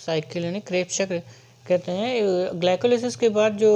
Cycle यानी Krebs चक्र कहते हैं। ग्लाइकोलाइसिस के बाद जो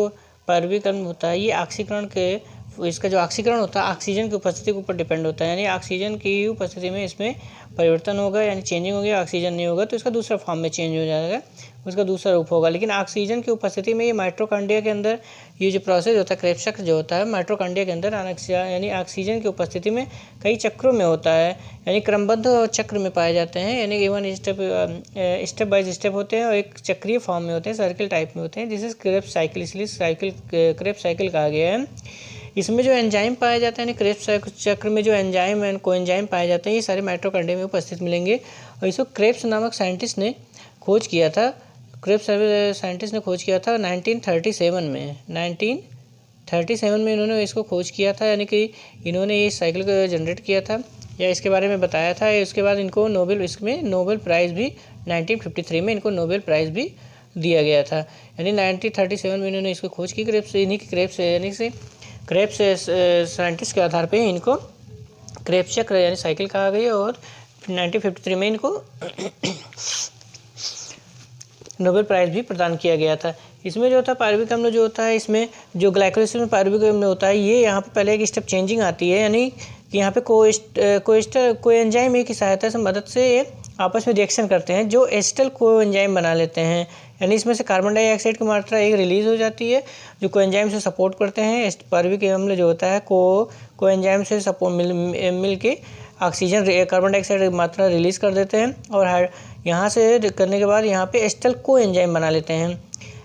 पायरुवीकरण होता है, ये ऑक्सीकरण के इसका जो ऑक्सीकरण होता है ऑक्सीजन की उपस्थिति के ऊपर डिपेंड होता है, यानी ऑक्सीजन की उपस्थिति में इसमें परिवर्तन होगा, यानी चेंजिंग होगी। ऑक्सीजन नहीं होगा तो इसका दूसरा फॉर्म में चेंज हो जाएगा, उसका दूसरा रूप होगा। लेकिन ऑक्सीजन की उपस्थिति में ये माइटोकॉन्ड्रिया के अंदर ये जो प्रोसेस होता है क्रेब्स चक्र जो होता है माइटोकॉन्ड्रिया के अंदर यानी ऑक्सीजन की उपस्थिति में कई चक्रों में होता है, यानी क्रमबद्ध चक्र में पाए जाते हैं, यानी इवन स्टेप बाय स्टेप होते हैं और एक चक्रीय फॉर्म में होते हैं, सर्किल टाइप में होते हैं, जिसे क्रेब्स साइकिल इसलिए क्रेब्स साइकिल कहा गया है। इसमें जो एंजाइम पाए जाते हैं, क्रेब्स चक्र में जो एंजाइम एंड कोएंजाइम पाए जाते हैं, ये सारे माइटोकॉन्ड्रिया में उपस्थित मिलेंगे। और इसको क्रेब्स नामक साइंटिस्ट ने खोज किया था। क्रेब्स साइंटिस्ट ने खोज किया था 1937 में। 1937 में इन्होंने इसको खोज किया था, यानी कि इन्होंने ये साइकिल को जनरेट किया था या इसके बारे में बताया था। उसके बाद इनको इसमें नोबेल प्राइज़ भी 1953 में इनको नोबेल प्राइज़ भी दिया गया था। यानी 1937 में इन्होंने इसको खोज की। क्रेब्स साइंटिस्ट के आधार पे इनको क्रेब्स चक्र यानी साइकिल कहा गया और 1953 में इनको नोबेल प्राइज़ भी प्रदान किया गया था। इसमें जो होता है पायरुविक अम्ल जो होता है, इसमें जो ग्लाइकोलाइसिस में पायरुविक अम्ल होता है, ये यहाँ पे पहले एक स्टेप चेंजिंग आती है, यानी कि यहाँ पे कोएंजाइम की सहायता से मदद से आपस में रिएक्शन करते हैं जो एसिटल कोएंजाइम बना लेते हैं, यानी इसमें से कार्बन डाइऑक्साइड की मात्रा एक रिलीज हो जाती है जो कोएंजाइम से सपोर्ट करते हैं। पायरुविक अम्ल जो होता है कोएंजाइम से सपोर्ट मिल के ऑक्सीजन कार्बन डाइऑक्साइड की मात्रा रिलीज कर देते हैं और यहाँ से करने के बाद यहाँ पे एसिटल कोएंजाइम बना लेते हैं।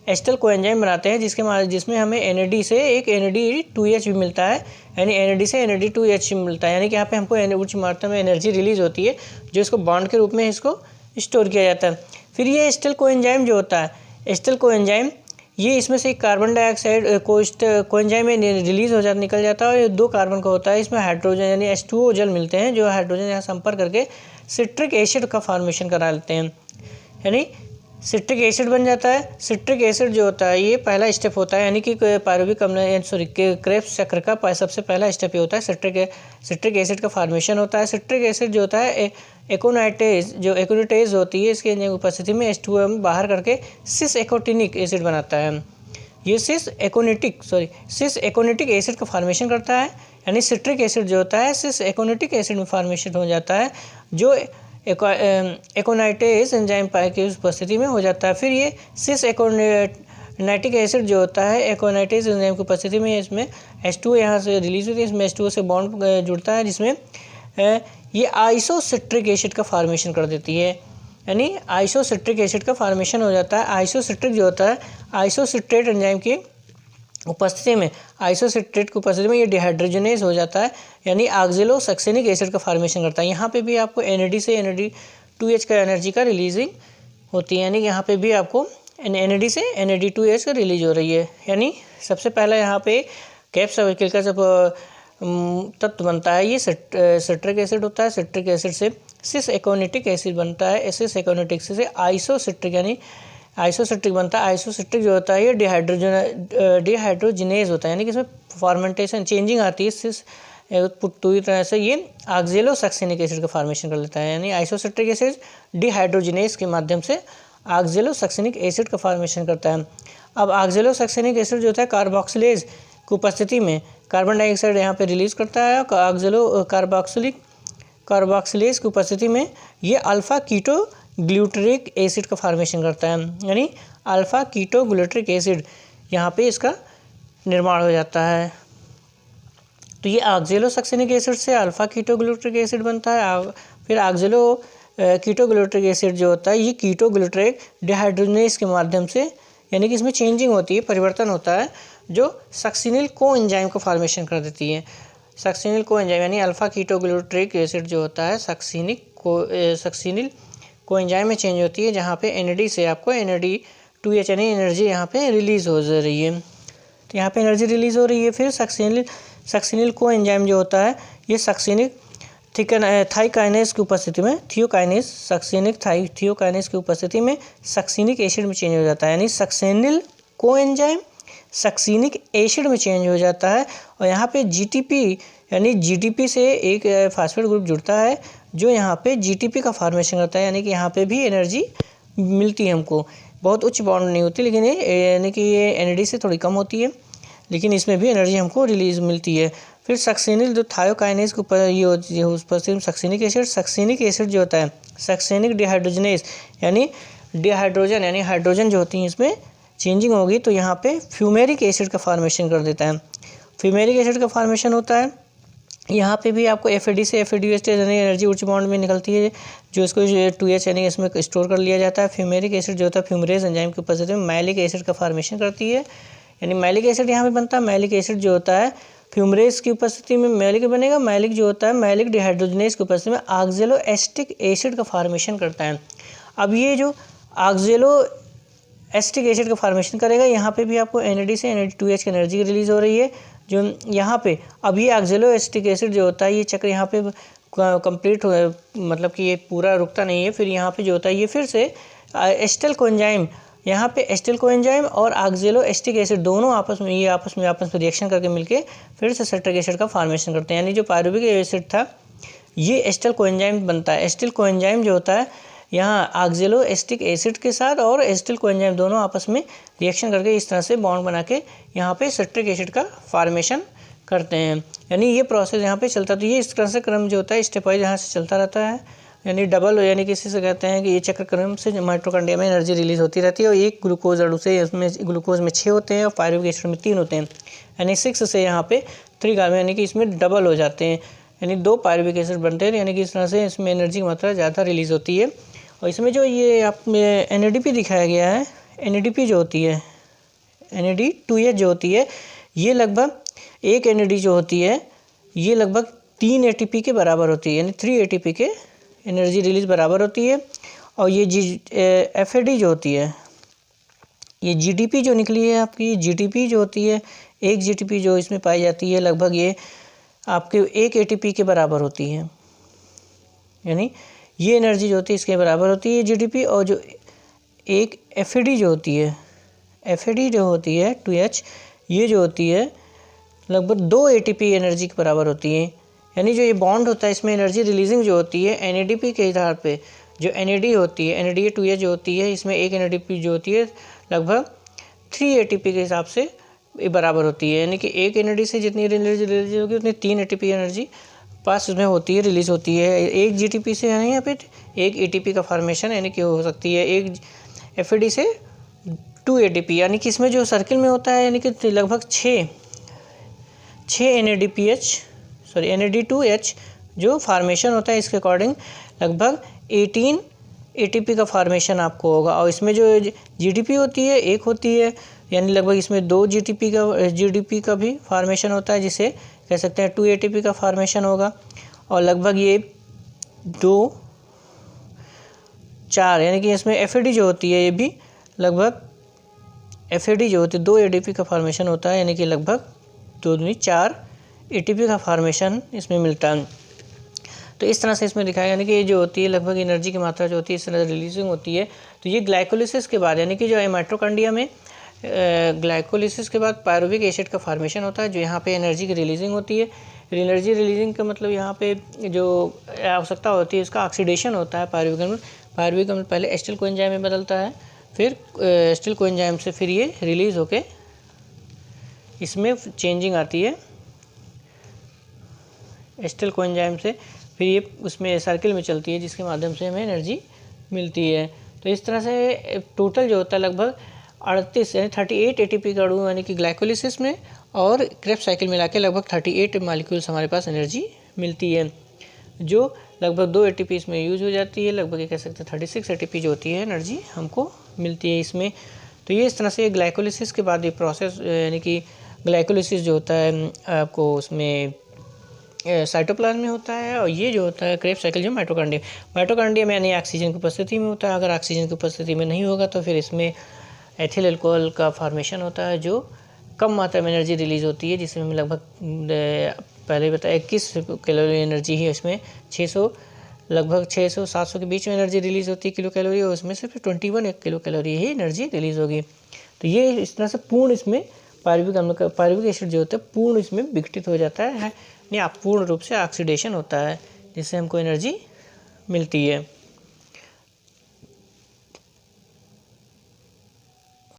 एसिटल कोएंजाइम बनाते हैं जिसमें हमें NAD से एक NAD2H भी मिलता है, यानी NAD से NAD2H मिलता है, यानी कि यहाँ पे हमको उच्च मात्रा में एनर्जी रिलीज होती है जो इसको बॉन्ड के रूप में इसको स्टोर किया जाता है। फिर ये एसिटल कोएंजाइम जो होता है, एसिटल कोएंजाइम ये इसमें से कार्बन डाइऑक्साइड कोएंजाइम में रिलीज हो जाता निकल जाता है और ये 2 कार्बन का होता है। इसमें हाइड्रोजन यानी H2O जल मिलते हैं जो हाइड्रोजन यहाँ संपर्क करके सिट्रिक एसिड का फॉर्मेशन करा लेते हैं, यानी सिट्रिक एसिड बन जाता है। सिट्रिक एसिड जो होता है ये पहला स्टेप होता है, यानी कि पायरुविक अम्ल क्रेब्स चक्र का सबसे पहला स्टेप ये होता है सिट्रिक एसिड का फॉर्मेशन होता है। सिट्रिक एसिड जो होता है एकोनाइटेज होती है, इसकी उपस्थिति में H2O बाहर करके सिस एकोटिनिक एसिड बनाता है। ये सिस एकोनिटिक एसिड का फॉर्मेशन करता है, यानी सिट्रिक एसिड जो होता है सिस एकोनिटिक एसिड में फॉर्मेशन हो जाता है जो एकोनाइटेज एंजाइम की उपस्थिति में हो जाता है। फिर ये सिस एकोनाइटिक एसिड जो होता है एकोनाइटेज एंजाइम की उपस्थिति में इसमें H2O यहाँ से रिलीज होती है, इसमें H2O से बॉन्ड जुड़ता है जिसमें ये आइसोसिट्रिक एसिड का फॉर्मेशन कर देती है, यानी आइसोसिट्रिक एसिड का फॉर्मेशन हो जाता है। आइसोसिट्रिक जो होता है आइसोसिट्रेट एंजाइम की उपस्थिति में ये डिहाइड्रोजनेज हो जाता है, यानी ऑक्सैलोसक्सेनिक एसिड का फॉर्मेशन करता है। यहाँ पे भी आपको NAD से NAD2H का एनर्जी का रिलीजिंग होती है, यानी यहाँ पे भी आपको NAD से NAD2H का रिलीज हो रही है। यानी सबसे पहला यहाँ पे क्रेब्स साइकिल का जब तत्व बनता है ये सिट्रिक एसिड होता है। सिट्रिक एसिड से सिस एकोनिटिक एसिड बनता है, सिस एकोनिटिक से आइसोसिट्रिक यानी आइसोसिट्रिक बनता है। आइसोसिट्रिक जो होता है ये डिहाइड्रोजिनेज होता है, यानी कि इसमें फॉर्मेंटेशन चेंजिंग आती है। सिस पूरी तरह से ये ऑक्सैलोसक्सेनिक एसिड का फॉर्मेशन कर लेता है, यानी आइसोसिट्रिक एसिड डिहाइड्रोजिनेज के माध्यम से ऑक्सैलोसक्सेनिक एसिड का फॉर्मेशन करता है। अब ऑक्सैलोसक्सेनिक एसिड जो होता है कार्बोक्सिलेज की उपस्थिति में कार्बन डाइऑक्साइड यहाँ पे रिलीज करता है। कार्बोक्सिलेज की उपस्थिति में ये अल्फा कीटो ग्लूटरिक एसिड का फॉर्मेशन करता है, यानी अल्फा कीटो ग्लूटरिक एसिड यहाँ पे इसका निर्माण हो जाता है। तो ये ऑक्सैलोसक्सेनिक एसिड से अल्फा कीटो ग्लूटरिक एसिड बनता है। फिर ऑक्सैलो कीटो ग्लूटरिक एसिड जो होता है ये कीटो ग्लूटरिक डिहाइड्रोजनेज के माध्यम से, यानी कि इसमें चेंजिंग होती है, परिवर्तन होता है जो सक्सिनिल को एंजाइम का फॉर्मेशन कर देती है। सक्सिनिल को एंजाइम यानी अल्फा कीटो ग्लूटरिक एसिड जो होता है सक्सिनिल को एंजाइम में चेंज होती है, जहाँ पे NAD से आपको NAD2H यानी एनर्जी यहाँ पे रिलीज हो रही है। तो यहाँ पे एनर्जी रिलीज हो रही है। फिर सक्सिनिल को एंजाइम जो होता है ये सक्सिनिक थाइकाइनेज की उपस्थिति में थियोकाइनेज की उपस्थिति में सक्सिनिक एसिड में चेंज हो जाता है, यानी सक्सिनिल को एंजाइम सक्सिनिक एसिड में चेंज हो जाता है। और यहाँ पे GTP से एक फास्फेट ग्रुप जुड़ता है जो यहाँ पे GTP का फॉर्मेशन करता है, यानी कि यहाँ पे भी एनर्जी मिलती है हमको, बहुत उच्च बॉन्ड नहीं होती, लेकिन ये यानी कि ये NAD से थोड़ी कम होती है, लेकिन इसमें भी एनर्जी हमको रिलीज मिलती है। फिर सक्सेनिल जो थायोकाइनेज के ऊपर ये होती है, उस पर सक्सेनिक एसिड जो होता है, सक्सेनिक डिहाइड्रोजनेज यानी डिहाइड्रोजन यानी हाइड्रोजन जो होती है इसमें चेंजिंग होगी तो यहाँ पे फ्यूमेरिक एसिड का फॉर्मेशन कर देता है। फ्यूमेरिक एसिड का फॉर्मेशन होता है, यहाँ पे भी आपको FAD से FAD यानी एनर्जी उच्च बॉन्ड में निकलती है, जो इसको 2H यानी इसमें स्टोर कर लिया जाता है। फ्यूमेरिक एसिड जो होता है फ्यूमरेज एंजाइम की उपस्थिति में मैलिक एसिड का फॉर्मेशन करती है, यानी मैलिक एसिड यहाँ पे बनता है। मैलिक एसिड जो होता है फ्यूमरेज की उपस्थिति में मैलिक बनेगा। मैलिक जो होता है मैलिक डिहाइड्रोजनेज की उपस्थिति में ऑक्जेलो एस्टिक एसिड का फॉर्मेशन करता है। अब ये जो ऑक्जेलो एस्टिक एसिड का फॉर्मेशन करेगा, यहाँ पे भी आपको NAD से NAD2H की एनर्जी रिलीज हो रही है, जो यहाँ पे अब ये ऑक्जेलो एस्टिक एसिड जो होता है ये चक्र यहाँ पे कंप्लीट हो, मतलब कि ये पूरा रुकता नहीं है। फिर यहाँ पे जो होता है ये फिर से एस्टल कोएंजाइम, यहाँ पे एस्टल कोएंजाइम और ऑक्जेलो एस्टिक एसिड दोनों आपस में रिएक्शन करके मिलके फिर से सिट्रिक एसिड का फॉर्मेशन करते हैं। यानी जो पायरुविक एसिड था ये एस्टल कोएंजाइम बनता है। एस्टल कोएंजाइम जो होता है यहाँ ऑक्जेलो एस्टिक एसिड के साथ और एस्टल कोएंजाइम दोनों आपस में रिएक्शन करके इस तरह से बॉन्ड बना के यहाँ पे सिट्रिक एसिड का फॉर्मेशन करते हैं। यानी ये प्रोसेस यहाँ पे चलता, तो ये इस तरह से क्रम जो होता है स्टेप वाइज यहाँ से चलता रहता है, यानी डबल, यानी किसी से कहते हैं कि ये चक्र क्रम से माइटोकॉन्ड्रिया में एनर्जी रिलीज होती रहती है। और एक ग्लूकोज अणु से इसमें ग्लूकोज में 6 होते हैं और पायरुविक एसिड में 3 होते हैं, यानी 6 से यहाँ पे 3 कार्बन यानी कि इसमें डबल हो जाते हैं, यानी 2 पायरुविक एसिड बनते हैं। यानी कि इस तरह से इसमें एनर्जी की मात्रा ज़्यादा रिलीज होती है। और इसमें जो ये आप NADP दिखाया गया है, NADP जो होती है NAD2H जो होती है, ये लगभग एक NAD जो होती है ये लगभग 3 ATP के बराबर होती है, यानी 3 ATP के एनर्जी रिलीज बराबर होती है। और ये FAD जो होती है, ये GDP जो निकली है आपकी, GDP जो होती है, एक GDP जो इसमें पाई जाती है लगभग ये आपके 1 ATP के बराबर होती है, यानी ये एनर्जी जो होती है इसके बराबर होती है GDP। और जो एक FAD जो होती है, FAD जो होती है 2H, ये जो होती है लगभग 2 ATP एनर्जी के बराबर होती है। यानी जो ये बॉन्ड होता है इसमें एनर्जी रिलीजिंग जो होती है NADP के आधार पे, जो NAD होती है NAD2H जो होती है इसमें एक NADP जो होती है लगभग 3 ATP के हिसाब से बराबर होती है। यानी कि एक NAD से जितनी एनर्जी रिलीज होगी उतनी 3 ATP एनर्जी पास उसमें होती है, रिलीज होती है। एक GTP से यानी यहाँ पे एक ATP का फॉर्मेशन यानी कि हो सकती है, एक FAD से 2 ATP, यानी कि इसमें जो सर्किल में होता है यानी कि लगभग 6 NAD2H जो फार्मेशन होता है इसके अकॉर्डिंग लगभग 18 ATP का फार्मेशन आपको होगा। और इसमें जो GDP होती है एक होती है, यानी लगभग इसमें 2 GDP का भी फार्मेशन होता है, जिसे कह सकते हैं 2 ATP का फार्मेशन होगा। और लगभग ये 2 4 यानी कि इसमें FAD जो होती है ये भी लगभग FAD जो होती है 2 ATP का फार्मेशन होता है, यानी कि लगभग 2 दूनी 4 ATP का फार्मेशन इसमें मिलता है। तो इस तरह से इसमें दिखाया, यानी कि ये जो होती है लगभग एनर्जी की मात्रा जो होती है इस तरह रिलीजिंग होती है। तो ये ग्लाइकोलिसिस के बाद, यानी कि जो माइटोकॉन्ड्रिया में ग्लाइकोलिसिस के बाद पायरुविक एसिड का फॉर्मेशन होता है, जो यहाँ पे एनर्जी की रिलीजिंग होती है। एनर्जी रिलीजिंग का मतलब यहाँ पे जो आवश्यकता होती है इसका ऑक्सीडेशन होता है पायरुविक अम्ल। पायरुविक अम्ल पहले एस्टिल कोएंजाइम में बदलता है, फिर एस्टिल कोएंजाइम से फिर ये रिलीज होके इसमें चेंजिंग आती है एस्टिल कोएंजाइम से, फिर ये उसमें सर्किल में चलती है जिसके माध्यम से हमें एनर्जी मिलती है। तो इस तरह से टोटल जो होता है लगभग 38 यानी 38 ATP का अणु यानी कि ग्लाइकोलिसिस में और क्रेब्स साइकिल मिला के लगभग 38 मॉलिक्यूल्स हमारे पास एनर्जी मिलती है, जो लगभग 2 ATP इसमें यूज हो जाती है। लगभग ये कह सकते हैं 36 ATP जो होती है एनर्जी हमको मिलती है इसमें। तो ये इस तरह से ग्लाइकोलिसिस के बाद ये प्रोसेस, यानी कि ग्लाइकोलिसिस जो होता है आपको उसमें साइटोप्लाज्म में होता है। और ये जो होता है क्रेब्स साइकिल जो माइटोकॉन्ड्रिया में यानी ऑक्सीजन की उपस्थिति में होता है। अगर ऑक्सीजन की उपस्थिति में नहीं होगा तो फिर इसमें एथिल अल्कोहल का फॉर्मेशन होता है, जो कम मात्रा में एनर्जी रिलीज होती है, जिसमें लगभग पहले बताया 21 कैलोरी एनर्जी ही इसमें 600 लगभग 600-700 के बीच में एनर्जी रिलीज होती है किलो कैलोरी, और उसमें सिर्फ 21 किलो कैलोरी ही एनर्जी रिलीज होगी। तो ये इस तरह से पूर्ण इसमें पायरुविक एसिड जो होता है पूर्ण इसमें विघटित हो जाता है, यानी पूर्ण रूप से ऑक्सीडेशन होता है, जिससे हमको एनर्जी मिलती है।